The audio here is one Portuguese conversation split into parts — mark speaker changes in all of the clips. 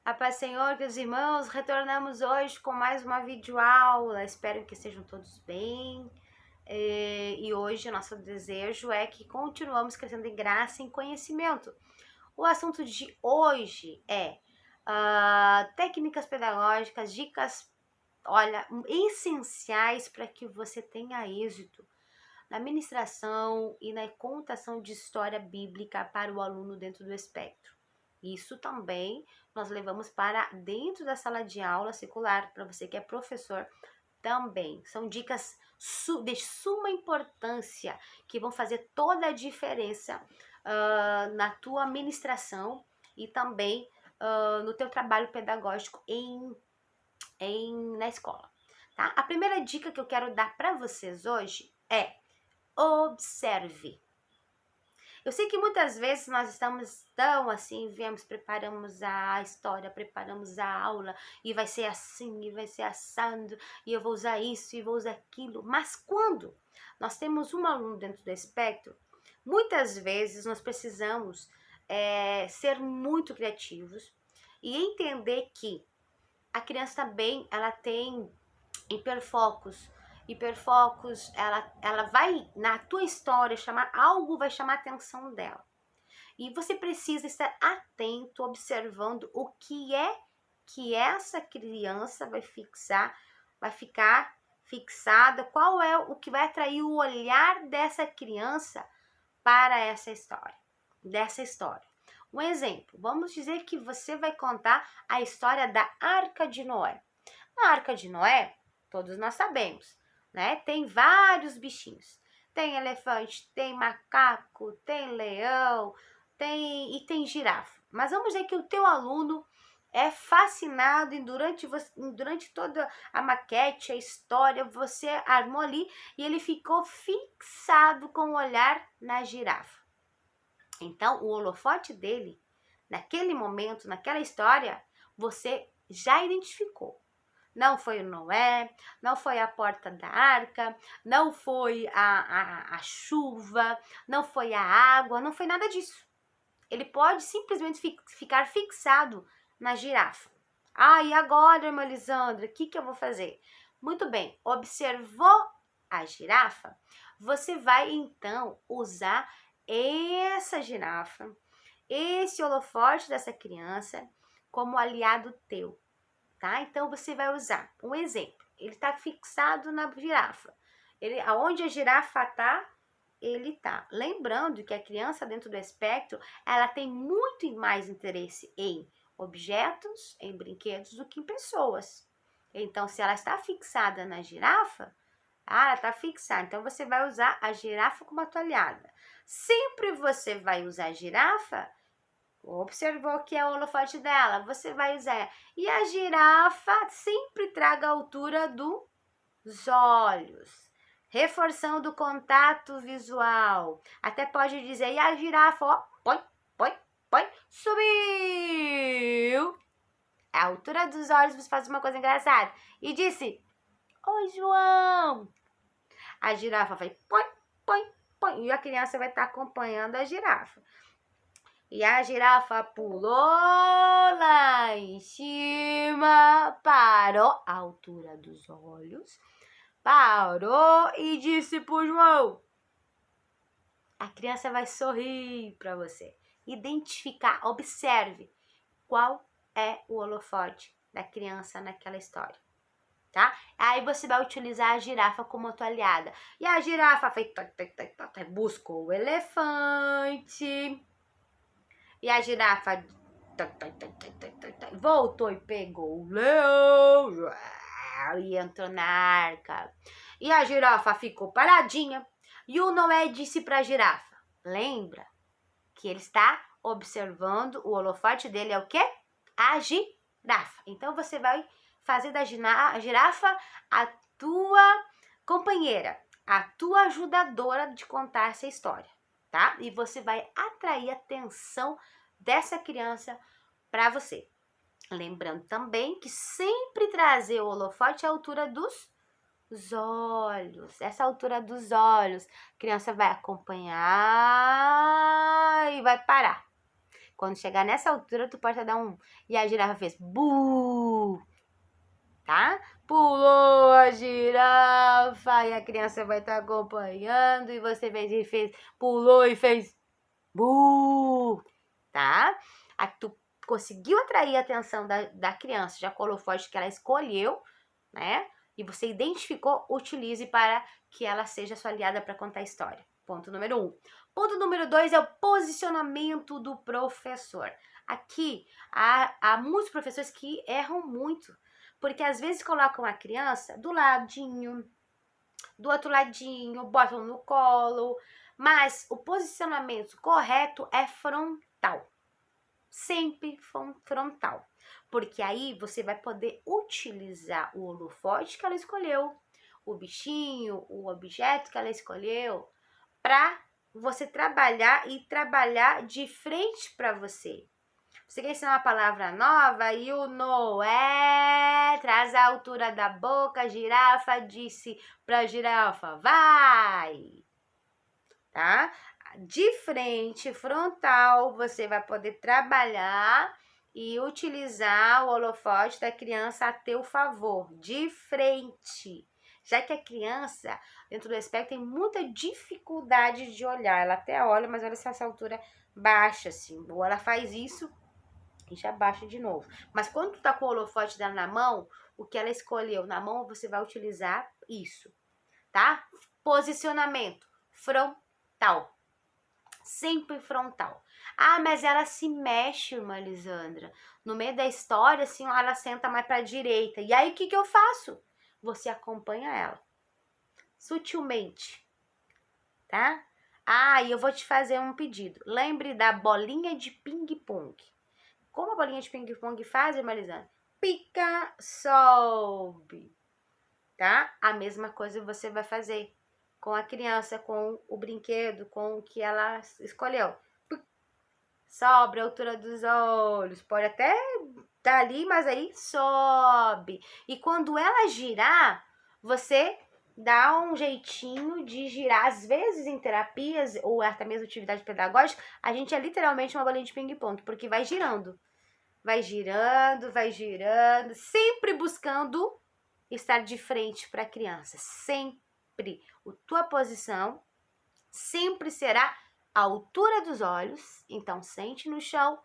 Speaker 1: A paz do Senhor, queridos irmãos, retornamos hoje com mais uma videoaula. Espero que estejam todos bem. E hoje o nosso desejo é que continuamos crescendo em graça e em conhecimento. O assunto de hoje é técnicas pedagógicas, dicas, essenciais para que você tenha êxito na ministração e na contação de história bíblica para o aluno dentro do espectro. Isso também nós levamos para dentro da sala de aula secular, para você que é professor também. São dicas de suma importância que vão fazer toda a diferença na tua ministração e também no teu trabalho pedagógico na escola. Tá? A primeira dica que eu quero dar para vocês hoje é: observe. Eu sei que muitas vezes nós estamos tão assim, preparamos a história, preparamos a aula, e vai ser assim, e vai ser assado, e eu vou usar isso, e vou usar aquilo. Mas quando nós temos um aluno dentro do espectro, muitas vezes nós precisamos ser muito criativos e entender que a criança também, ela tem hiperfocos, ela vai, na tua história, algo vai chamar a atenção dela. E você precisa estar atento, observando o que é que essa criança vai ficar fixada, qual é o que vai atrair o olhar dessa criança para essa história. Um exemplo, vamos dizer que você vai contar a história da Arca de Noé. Na Arca de Noé, todos nós sabemos, né? Tem vários bichinhos. Tem elefante, tem macaco, tem leão, tem girafa. Mas vamos dizer que o teu aluno é fascinado e durante toda a maquete, a história, você armou ali e ele ficou fixado com o olhar na girafa. Então, o holofote dele, naquele momento, naquela história, você já identificou. Não foi o Noé, não foi a porta da arca, não foi a chuva, não foi a água, não foi nada disso. Ele pode simplesmente ficar fixado na girafa. E agora, irmã Lisandra, o que eu vou fazer? Muito bem, observou a girafa? Você vai então usar essa girafa, esse holofote dessa criança como aliado teu. Tá? Então, você vai usar um exemplo. Ele está fixado na girafa. Aonde a girafa está, ele está. Lembrando que a criança dentro do espectro, ela tem muito mais interesse em objetos, em brinquedos, do que em pessoas. Então, se ela está fixada na girafa, ela está fixada. Então, você vai usar a girafa como a tua aliada. Sempre você vai usar a girafa. Observou que é o holofote dela, você vai usar. E a girafa sempre traga a altura dos olhos, reforçando o contato visual. Até pode dizer, e a girafa, ó, põe, subiu. A altura dos olhos, você faz uma coisa engraçada. E disse, oi, João. A girafa vai, põe. E a criança vai estar acompanhando a girafa. E a girafa pulou lá em cima, parou à altura dos olhos, parou e disse pro João. A criança vai sorrir para você. Identificar, observe qual é o holofote da criança naquela história. Tá? Aí você vai utilizar a girafa como a tua aliada. E a girafa fez, buscou o elefante. E a girafa voltou e pegou o leão e entrou na arca. E a girafa ficou paradinha. E o Noé disse para a girafa, lembra que ele está observando, o holofote dele é o quê? A girafa. Então você vai fazer da girafa a tua companheira, a tua ajudadora de contar essa história. Tá? E você vai atrair a atenção dessa criança para você. Lembrando também que sempre trazer o holofote à altura dos olhos. Essa altura dos olhos, a criança vai acompanhar e vai parar. Quando chegar nessa altura, tu pode dar um... E a girafa fez bu, tá? Pulou a girafa e a criança vai estar acompanhando e você fez, pulou e fez bu, tá? Tu conseguiu atrair a atenção da criança, já colou forte que ela escolheu, né? E você identificou, utilize para que ela seja sua aliada para contar a história. Ponto número 1. Ponto número 2 é o posicionamento do professor. Aqui, há muitos professores que erram muito, porque às vezes colocam a criança do ladinho, do outro ladinho, botam no colo, mas o posicionamento correto é frontal. Sempre frontal. Porque aí você vai poder utilizar o holofote que ela escolheu, o bichinho, o objeto que ela escolheu, para você trabalhar de frente para você. Você quer ensinar uma palavra nova? You know, traz a altura da boca, a girafa disse pra girafa, vai! Tá? De frente, frontal, você vai poder trabalhar e utilizar o holofote da criança a teu favor, de frente. Já que a criança, dentro do espectro, tem muita dificuldade de olhar. Ela até olha, mas olha essa altura baixa, assim. Ou ela faz isso e já baixa de novo. Mas quando tu tá com o holofote dela na mão, o que ela escolheu na mão, você vai utilizar isso, tá? Posicionamento frontal. Sempre frontal. Ah, mas ela se mexe, irmã Lisandra. No meio da história, assim, ela senta mais pra direita. E aí, o que eu faço? Você acompanha ela. Sutilmente. Tá? Ah, e eu vou te fazer um pedido. Lembre da bolinha de ping-pong. Como a bolinha de ping-pong faz, irmã Lisandra? Pica, sobe. Tá? A mesma coisa você vai fazer com a criança, com o brinquedo, com o que ela escolheu. Sobe a altura dos olhos, pode até estar ali, mas aí sobe. E quando ela girar, você dá um jeitinho de girar. Às vezes em terapias, ou até mesmo atividade pedagógica, a gente é literalmente uma bolinha de ping-pong, porque vai girando. Vai girando, sempre buscando estar de frente para a criança. Sempre. A tua posição sempre será a altura dos olhos, então sente no chão,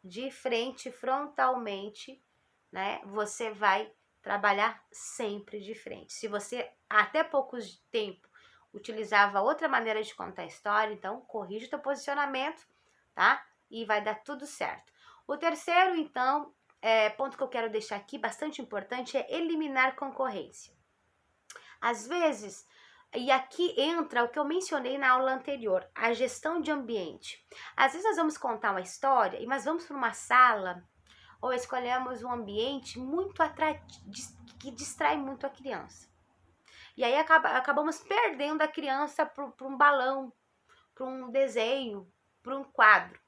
Speaker 1: de frente, frontalmente, né? Você vai trabalhar sempre de frente. Se você até pouco tempo utilizava outra maneira de contar a história, então corrige o teu posicionamento, tá? E vai dar tudo certo. O terceiro, então, ponto que eu quero deixar aqui, bastante importante, é eliminar concorrência. Às vezes, e aqui entra o que eu mencionei na aula anterior, a gestão de ambiente. Às vezes nós vamos contar uma história, mas vamos para uma sala ou escolhemos um ambiente muito que distrai muito a criança. E aí acabamos perdendo a criança para um balão, para um desenho, para um quadro,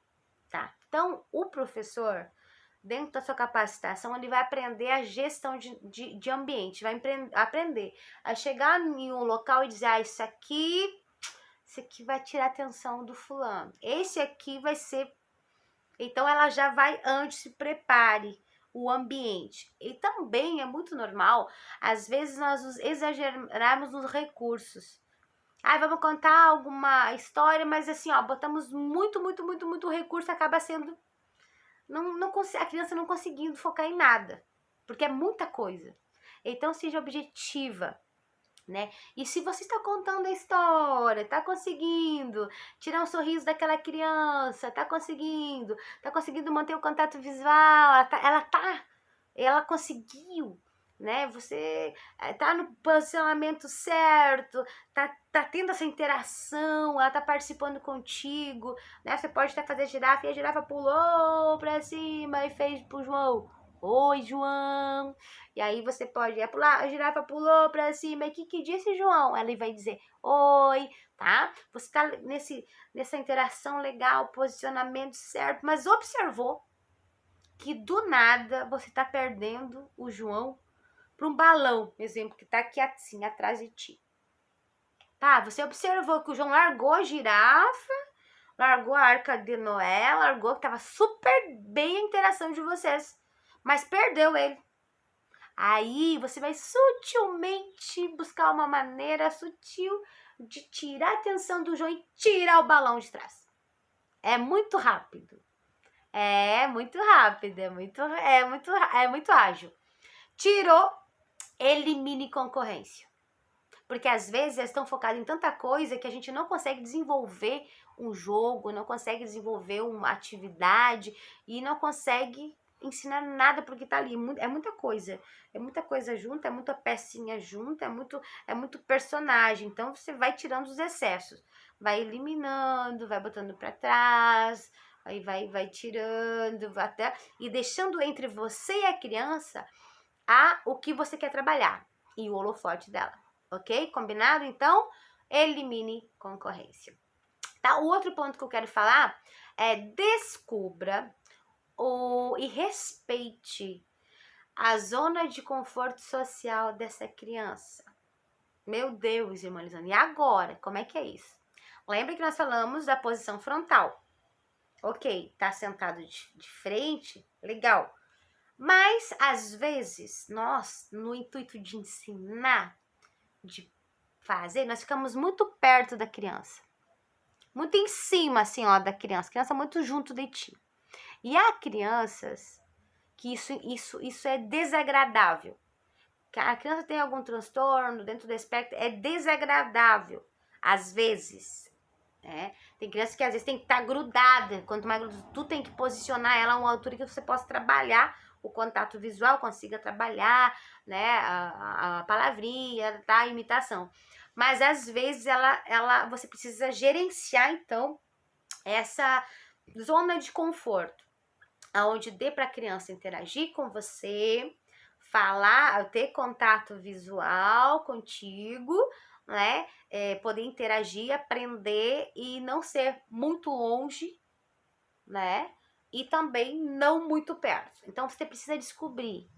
Speaker 1: tá? Então, o professor, dentro da sua capacitação, ele vai aprender a gestão de ambiente, vai aprender a chegar em um local e dizer, isso aqui vai tirar a atenção do fulano, esse aqui vai ser... Então, ela já vai antes, se prepare o ambiente. E também é muito normal, às vezes, nós exagerarmos nos recursos. Vamos contar alguma história, mas assim, botamos muito recurso, acaba sendo... a criança não conseguindo focar em nada, porque é muita coisa. Então, seja objetiva, né? E se você está contando a história, está conseguindo tirar um sorriso daquela criança, está conseguindo manter o contato visual, ela conseguiu, né? Você tá no posicionamento certo, tá tendo essa interação, ela tá participando contigo, né? Você pode até fazer girafa e a girafa pulou pra cima e fez pro João, oi, João. E aí você pode pular, a girafa pulou pra cima, e o que disse, João? Ela vai dizer, oi, tá? Você tá nessa interação legal, posicionamento certo, mas observou que do nada você tá perdendo o João para um balão, exemplo, que tá aqui assim, atrás de ti. Tá? Você observou que o João largou a girafa, largou a Arca de Noé, largou que tava super bem a interação de vocês, mas perdeu ele. Aí você vai sutilmente buscar uma maneira sutil de tirar a atenção do João e tirar o balão de trás. É muito rápido. É muito rápido, é muito ágil. Tirou, elimine concorrência. Porque às vezes eles estão focados em tanta coisa que a gente não consegue desenvolver um jogo, não consegue desenvolver uma atividade e não consegue ensinar nada porque tá ali. É muita coisa. É muita coisa junto, é muita pecinha junto, é muito personagem. Então você vai tirando os excessos, vai eliminando, vai botando para trás, aí vai tirando, vai até e deixando entre você e a criança o que você quer trabalhar e o holofote dela. Ok? Combinado? Então, elimine concorrência. Tá? O outro ponto que eu quero falar é descubra e respeite a zona de conforto social dessa criança. Meu Deus, irmã Lisane, e agora? Como é que é isso? Lembra que nós falamos da posição frontal. Ok, tá sentado de frente, legal. Mas, às vezes, nós, no intuito de ensinar, de fazer, nós ficamos muito perto da criança. Muito em cima, assim, ó, da criança. Criança muito junto de ti. E há crianças que isso é desagradável. A criança tem algum transtorno dentro do espectro, é desagradável. Às vezes, né? Tem criança que às vezes tem que estar grudada. Quanto mais grudada, tu tem que posicionar ela a uma altura que você possa trabalhar o contato visual, consiga trabalhar, né, a palavrinha, tá, a imitação. Mas às vezes você precisa gerenciar então essa zona de conforto, aonde dê para a criança interagir com você, falar, ter contato visual contigo, né? Poder interagir, aprender e não ser muito longe, né? E também não muito perto. Então você precisa descobrir,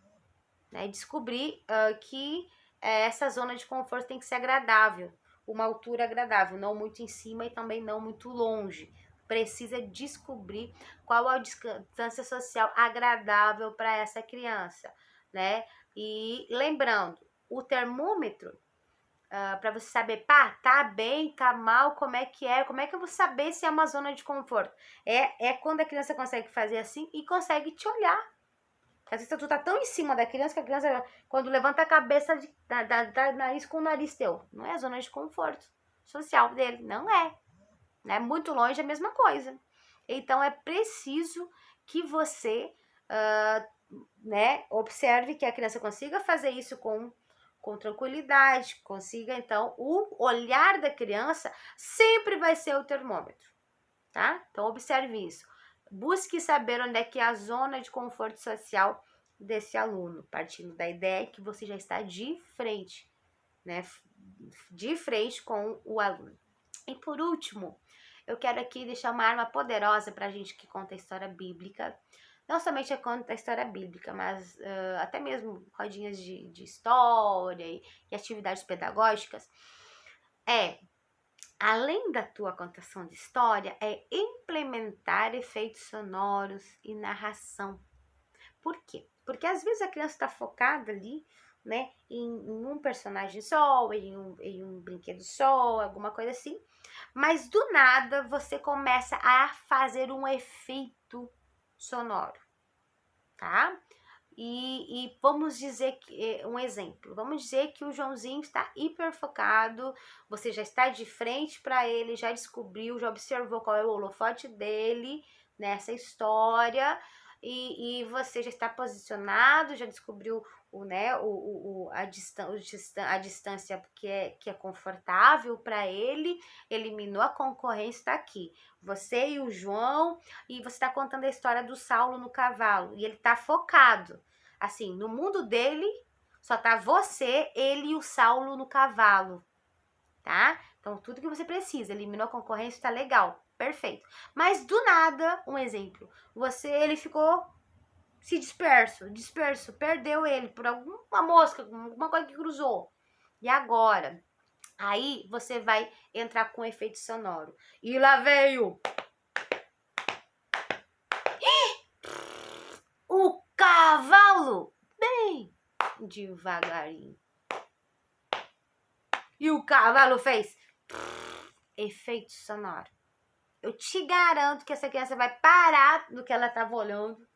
Speaker 1: né? Descobrir que essa zona de conforto tem que ser agradável, uma altura agradável, não muito em cima e também não muito longe. Precisa descobrir qual a distância social agradável para essa criança, né? E lembrando, o termômetro, para você saber, pá, tá bem, tá mal, como é que eu vou saber se é uma zona de conforto? É quando a criança consegue fazer assim e consegue te olhar. Às vezes tu tá tão em cima da criança que a criança, quando levanta a cabeça, dá nariz com o nariz teu. Não é a zona de conforto social dele, não é. Né? Muito longe é a mesma coisa. Então é preciso que você né, observe que a criança consiga fazer isso com tranquilidade, consiga então, o olhar da criança sempre vai ser o termômetro, tá? Então observe isso. Busque saber onde é que é a zona de conforto social desse aluno, partindo da ideia que você já está de frente, né? De frente com o aluno. E por último, eu quero aqui deixar uma arma poderosa para a gente que conta a história bíblica. Não somente conta a história bíblica, mas até mesmo rodinhas de história e atividades pedagógicas. Além da tua contação de história, é implementar efeitos sonoros e narração. Por quê? Porque às vezes a criança está focada ali, né, em um personagem só, em um brinquedo só, alguma coisa assim, mas do nada você começa a fazer um efeito sonoro, tá? E vamos dizer que um exemplo, vamos dizer que o Joãozinho está hiper focado, você já está de frente para ele, já descobriu, já observou qual é o holofote dele nessa história, e você já está posicionado, já descobriu a distância que é confortável para ele, eliminou a concorrência, está aqui. Você e o João, e você está contando a história do Saulo no cavalo, e ele está focado. Assim, no mundo dele, só tá você, ele e o Saulo no cavalo, tá? Então, tudo que você precisa, eliminou a concorrência, tá legal, perfeito. Mas, do nada, um exemplo, ele ficou disperso, perdeu ele por alguma mosca, alguma coisa que cruzou. E agora? Aí, você vai entrar com efeito sonoro. E lá veio devagarinho. E o cavalo fez efeito sonoro. Eu te garanto que essa criança vai parar do que ela estava olhando.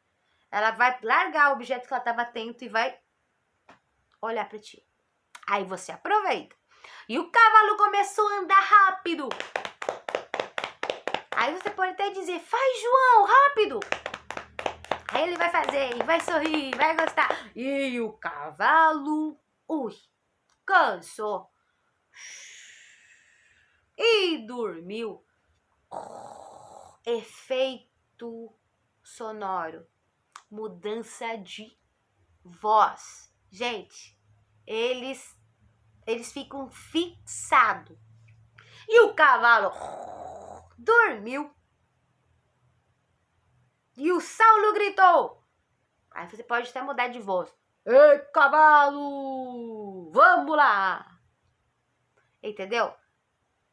Speaker 1: Ela vai largar o objeto que ela estava atento e vai olhar para ti. Aí você aproveita. E o cavalo começou a andar rápido. Aí você pode até dizer, faz, João, rápido. Aí ele vai fazer, vai sorrir, vai gostar. E o cavalo, cansou. E dormiu. Efeito sonoro. Mudança de voz. Gente, eles ficam fixados. E o cavalo dormiu. E o Saulo gritou. Aí você pode até mudar de voz. Ei, cavalo! Vamos lá! Entendeu?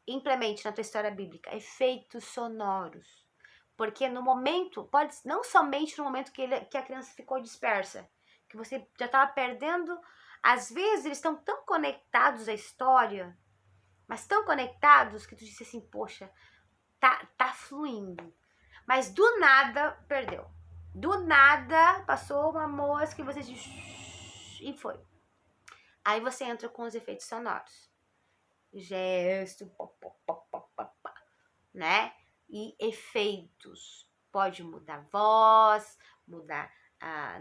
Speaker 1: Implemente na tua história bíblica efeitos sonoros. Porque no momento, pode não somente no momento que a criança ficou dispersa, que você já estava perdendo. Às vezes eles estão tão conectados à história, mas tão conectados que tu disse assim, poxa, tá fluindo. Mas do nada, perdeu. Do nada, passou uma mosca e você disse, e foi. Aí você entra com os efeitos sonoros. Gesto, né? E efeitos. Pode mudar a voz, mudar,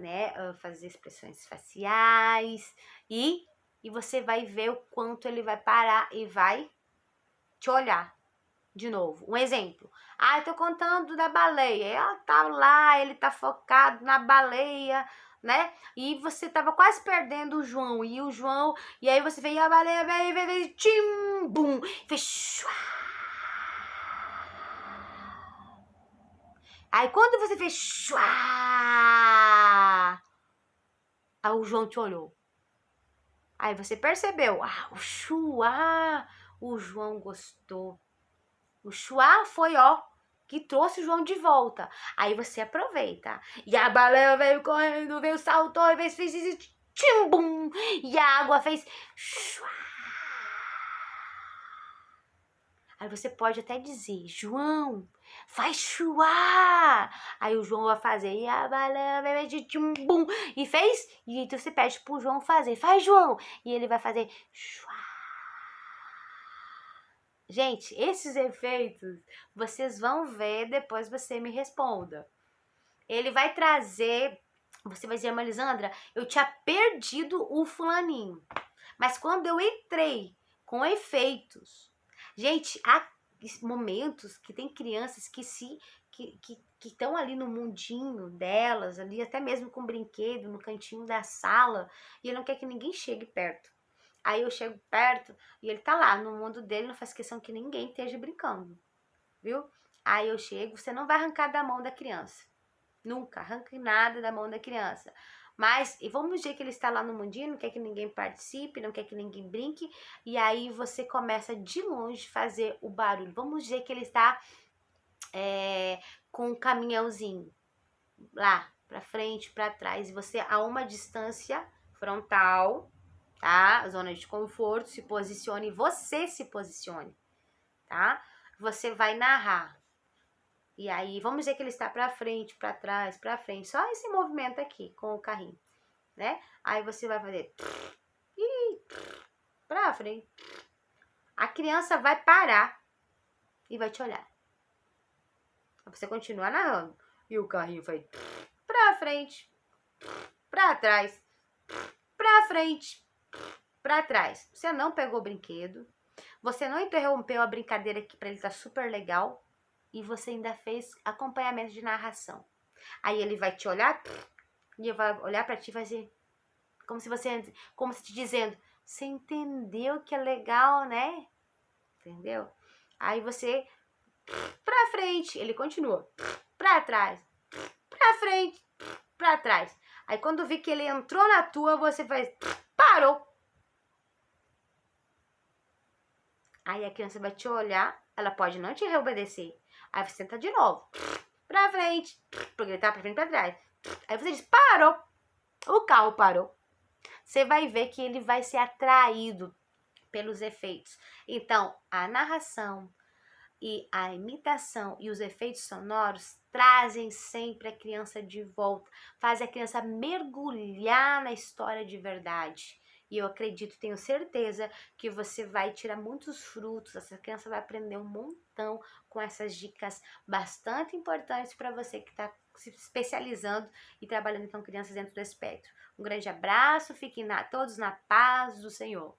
Speaker 1: né? Fazer expressões faciais. E você vai ver o quanto ele vai parar e vai te olhar. De novo, um exemplo. Eu tô contando da baleia. Ela tá lá, ele tá focado na baleia, né? E você tava quase perdendo o João. E aí você veio, a baleia veio, tim, bum, fez. Aí quando você fez, aí o João te olhou. Aí você percebeu, o João gostou. O chuá foi, que trouxe o João de volta. Aí você aproveita. E a baleia veio correndo, veio, saltou, e fez timbum. E a água fez chuá. Aí você pode até dizer, João, faz chuá. Aí o João vai fazer, e a baleia veio de timbum. E fez, e então você pede pro João fazer, faz, João. E ele vai fazer chuá. Gente, esses efeitos, vocês vão ver, depois você me responda. Ele vai trazer, você vai dizer, Melisandra, eu tinha perdido o fulaninho. Mas quando eu entrei com efeitos, gente, há momentos que tem crianças que estão ali no mundinho delas, ali até mesmo com brinquedo, no cantinho da sala, e ele não quer que ninguém chegue perto. Aí eu chego perto e ele tá lá no mundo dele, não faz questão que ninguém esteja brincando, viu? Aí eu chego, você não vai arrancar da mão da criança. Nunca, arranque nada da mão da criança. Mas, e vamos dizer que ele está lá no mundinho, não quer que ninguém participe, não quer que ninguém brinque, e aí você começa de longe fazer o barulho. Vamos dizer que ele está com um caminhãozinho lá, pra frente, pra trás, e você a uma distância frontal, tá? Zona de conforto, se posicione, você se posicione, tá? Você vai narrar. E aí, vamos dizer que ele está pra frente, pra trás, pra frente. Só esse movimento aqui, com o carrinho, né? Aí você vai fazer pra frente. A criança vai parar e vai te olhar. Você continua narrando. E o carrinho vai pra frente, pra trás, pra frente, pra trás. Você não pegou o brinquedo, você não interrompeu a brincadeira que pra ele tá super legal e você ainda fez acompanhamento de narração. Aí ele vai te olhar e ele vai olhar pra ti e vai dizer, como se te dizendo, você entendeu que é legal, né? Entendeu? Aí você pra frente, ele continua, pra trás, pra frente, pra trás. Aí quando vi que ele entrou na tua, você faz, parou. Aí a criança vai te olhar, ela pode não te reobedecer. Aí você tenta de novo, pra frente, porque ele tá pra frente e pra trás. Aí você diz, parou. O carro parou. você vai ver que ele vai ser atraído pelos efeitos. Então, a narração e a imitação e os efeitos sonoros trazem sempre a criança de volta, faz a criança mergulhar na história de verdade. E eu acredito, tenho certeza que você vai tirar muitos frutos, essa criança vai aprender um montão com essas dicas bastante importantes para você que está se especializando e trabalhando com crianças dentro do espectro. Um grande abraço, fiquem todos na paz do Senhor.